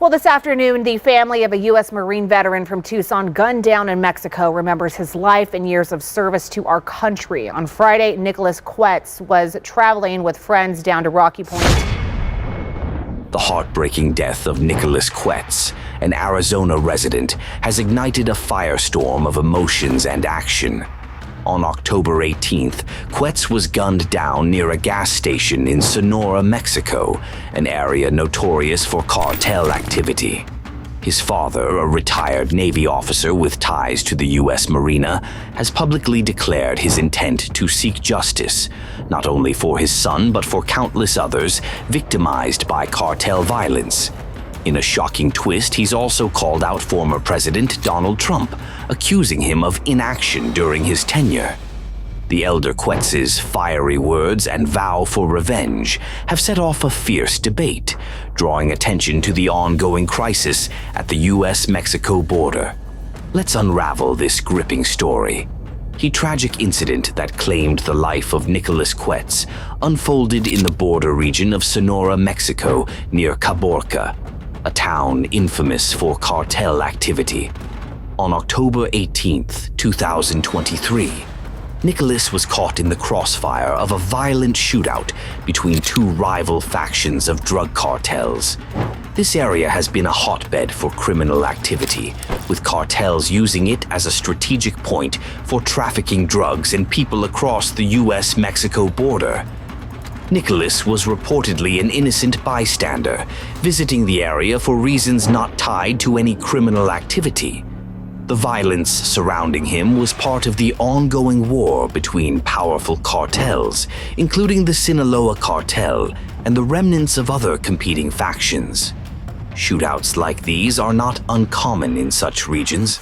Well, this afternoon, the family of a U.S. Marine veteran from Tucson gunned down in Mexico remembers his life and years of service to our country. On Friday, Nicholas Quets was traveling with friends down to Rocky Point. The heartbreaking death of Nicholas Quets, an Arizona resident, has ignited a firestorm of emotions and action. On October 18th, Quets was gunned down near a gas station in Sonora, Mexico, an area notorious for cartel activity. His father, a retired Navy officer with ties to the U.S. Marina, has publicly declared his intent to seek justice, not only for his son but for countless others victimized by cartel violence. In a shocking twist, he's also called out former President Donald Trump, accusing him of inaction during his tenure. The elder Quets' fiery words and vow for revenge have set off a fierce debate, drawing attention to the ongoing crisis at the U.S. Mexico border. Let's unravel this gripping story. The tragic incident that claimed the life of Nicholas Quets unfolded in the border region of Sonora, Mexico, near Caborca, a town infamous for cartel activity. On October 18, 2023, Nicholas was caught in the crossfire of a violent shootout between two rival factions of drug cartels. This area has been a hotbed for criminal activity, with cartels using it as a strategic point for trafficking drugs and people across the U.S. Mexico border. Nicholas was reportedly an innocent bystander, visiting the area for reasons not tied to any criminal activity. The violence surrounding him was part of the ongoing war between powerful cartels, including the Sinaloa cartel and the remnants of other competing factions. Shootouts like these are not uncommon in such regions,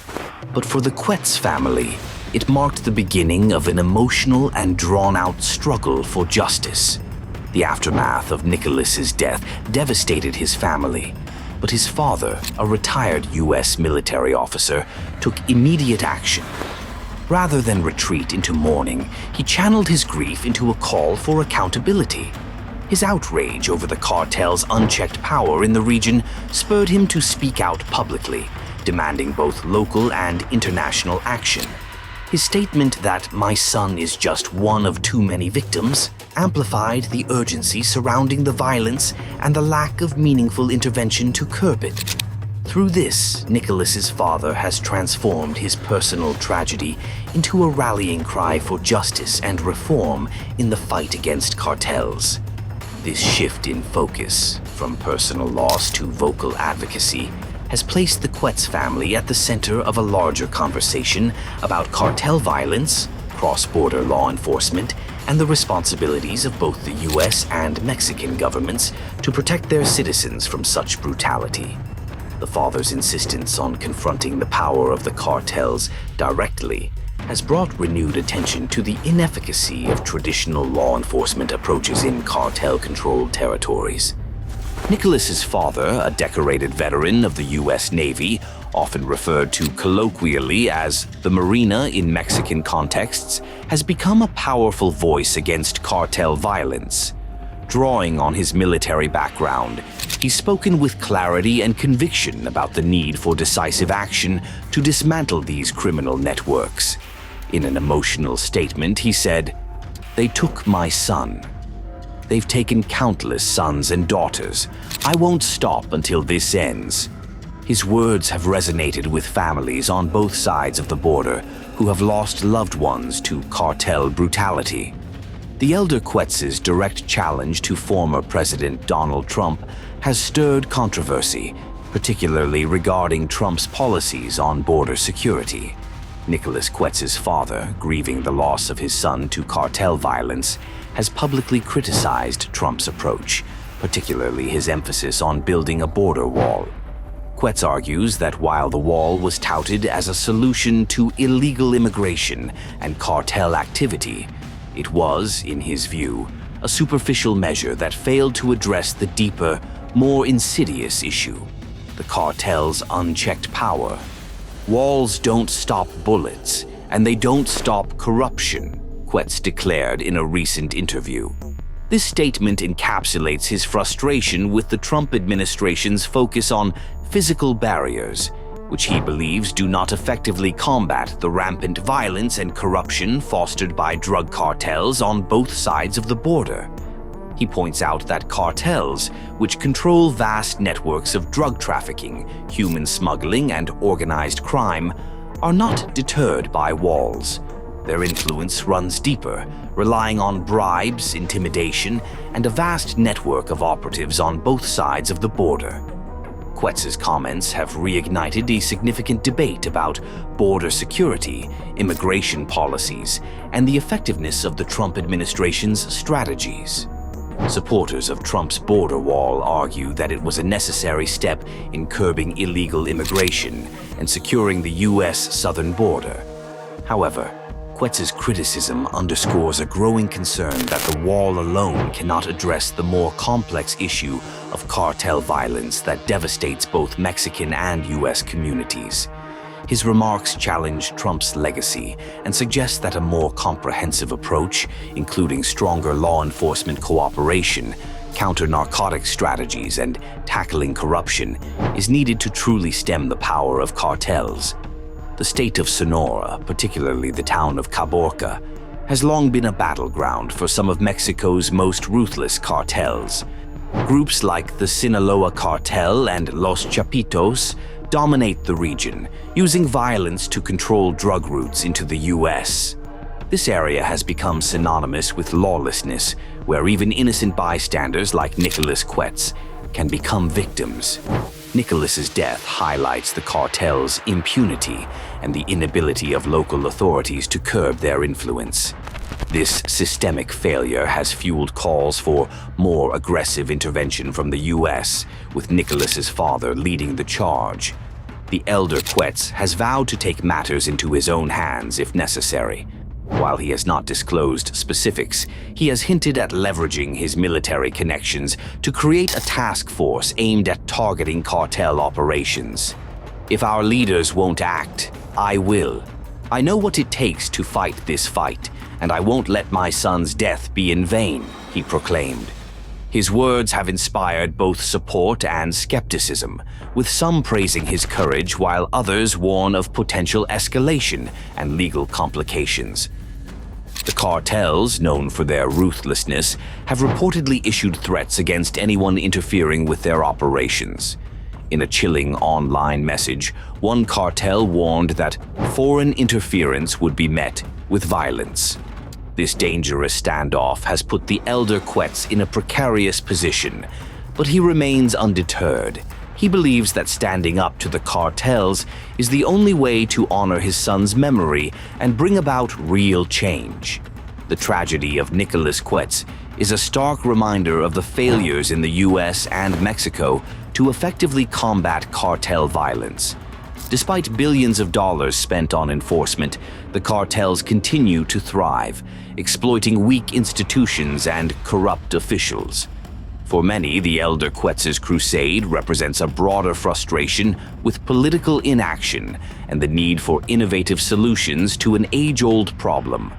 but for the Quets family, it marked the beginning of an emotional and drawn-out struggle for justice. The aftermath of Nicholas's death devastated his family, but his father, a retired U.S. military officer, took immediate action. Rather than retreat into mourning, he channeled his grief into a call for accountability. His outrage over the cartel's unchecked power in the region spurred him to speak out publicly, demanding both local and international action. His statement that "my son is just one of too many victims" amplified the urgency surrounding the violence and the lack of meaningful intervention to curb it. Through this, Nicholas's father has transformed his personal tragedy into a rallying cry for justice and reform in the fight against cartels. This shift in focus, from personal loss to vocal advocacy, has placed the Quets family at the center of a larger conversation about cartel violence, cross-border law enforcement, and the responsibilities of both the U.S. and Mexican governments to protect their citizens from such brutality. The father's insistence on confronting the power of the cartels directly has brought renewed attention to the inefficacy of traditional law enforcement approaches in cartel-controlled territories. Nicholas's father, a decorated veteran of the U.S. Navy, often referred to colloquially as the Marina in Mexican contexts, has become a powerful voice against cartel violence. Drawing on his military background, he's spoken with clarity and conviction about the need for decisive action to dismantle these criminal networks. In an emotional statement, he said, "They took my son. They've taken countless sons and daughters. I won't stop until this ends." His words have resonated with families on both sides of the border who have lost loved ones to cartel brutality. The elder Quets' direct challenge to former President Donald Trump has stirred controversy, particularly regarding Trump's policies on border security. Nicholas Quets' father, grieving the loss of his son to cartel violence, has publicly criticized Trump's approach, particularly his emphasis on building a border wall. Quets argues that while the wall was touted as a solution to illegal immigration and cartel activity, it was, in his view, a superficial measure that failed to address the deeper, more insidious issue: the cartel's unchecked power. Walls don't stop bullets, and they don't stop corruption, Quets declared in a recent interview. This statement encapsulates his frustration with the Trump administration's focus on physical barriers, which he believes do not effectively combat the rampant violence and corruption fostered by drug cartels on both sides of the border. He points out that cartels, which control vast networks of drug trafficking, human smuggling, and organized crime, are not deterred by walls. Their influence runs deeper, relying on bribes, intimidation, and a vast network of operatives on both sides of the border. Quets' comments have reignited a significant debate about border security, immigration policies, and the effectiveness of the Trump administration's strategies. Supporters of Trump's border wall argue that it was a necessary step in curbing illegal immigration and securing the U.S. southern border. However, Quets' criticism underscores a growing concern that the wall alone cannot address the more complex issue of cartel violence that devastates both Mexican and U.S. communities. His remarks challenge Trump's legacy and suggest that a more comprehensive approach, including stronger law enforcement cooperation, counter-narcotics strategies, and tackling corruption, is needed to truly stem the power of cartels. The state of Sonora, particularly the town of Caborca, has long been a battleground for some of Mexico's most ruthless cartels. Groups like the Sinaloa Cartel and Los Chapitos dominate the region, using violence to control drug routes into the U.S. This area has become synonymous with lawlessness, where even innocent bystanders like Nicholas Quets can become victims. Nicholas's death highlights the cartel's impunity and the inability of local authorities to curb their influence. This systemic failure has fueled calls for more aggressive intervention from the U.S., with Nicholas's father leading the charge. The elder Quets has vowed to take matters into his own hands if necessary. While he has not disclosed specifics, he has hinted at leveraging his military connections to create a task force aimed at targeting cartel operations. "If our leaders won't act, I will. I know what it takes to fight this fight, and I won't let my son's death be in vain," he proclaimed. His words have inspired both support and skepticism, with some praising his courage while others warn of potential escalation and legal complications. The cartels, known for their ruthlessness, have reportedly issued threats against anyone interfering with their operations. In a chilling online message, one cartel warned that foreign interference would be met with violence. This dangerous standoff has put the elder Quets in a precarious position, but he remains undeterred. He believes that standing up to the cartels is the only way to honor his son's memory and bring about real change. The tragedy of Nicholas Quets is a stark reminder of the failures in the U.S. and Mexico to effectively combat cartel violence. Despite billions of dollars spent on enforcement, the cartels continue to thrive, exploiting weak institutions and corrupt officials. For many, the elder Quets' crusade represents a broader frustration with political inaction and the need for innovative solutions to an age-old problem.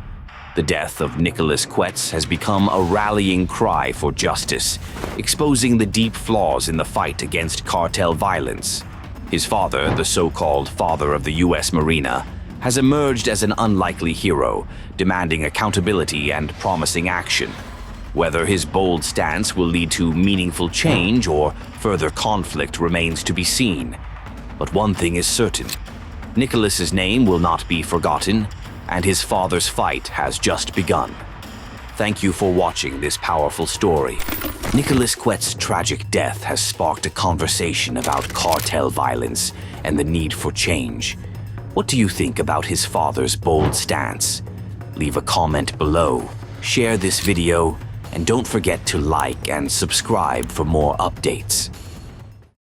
The death of Nicholas Quets has become a rallying cry for justice, exposing the deep flaws in the fight against cartel violence. His father, the so-called father of the U.S. Marina, has emerged as an unlikely hero, demanding accountability and promising action. Whether his bold stance will lead to meaningful change or further conflict remains to be seen. But one thing is certain: Nicholas's name will not be forgotten, and his father's fight has just begun. Thank you for watching this powerful story. Nicholas Quets' tragic death has sparked a conversation about cartel violence and the need for change. What do you think about his father's bold stance? Leave a comment below, share this video, and don't forget to like and subscribe for more updates.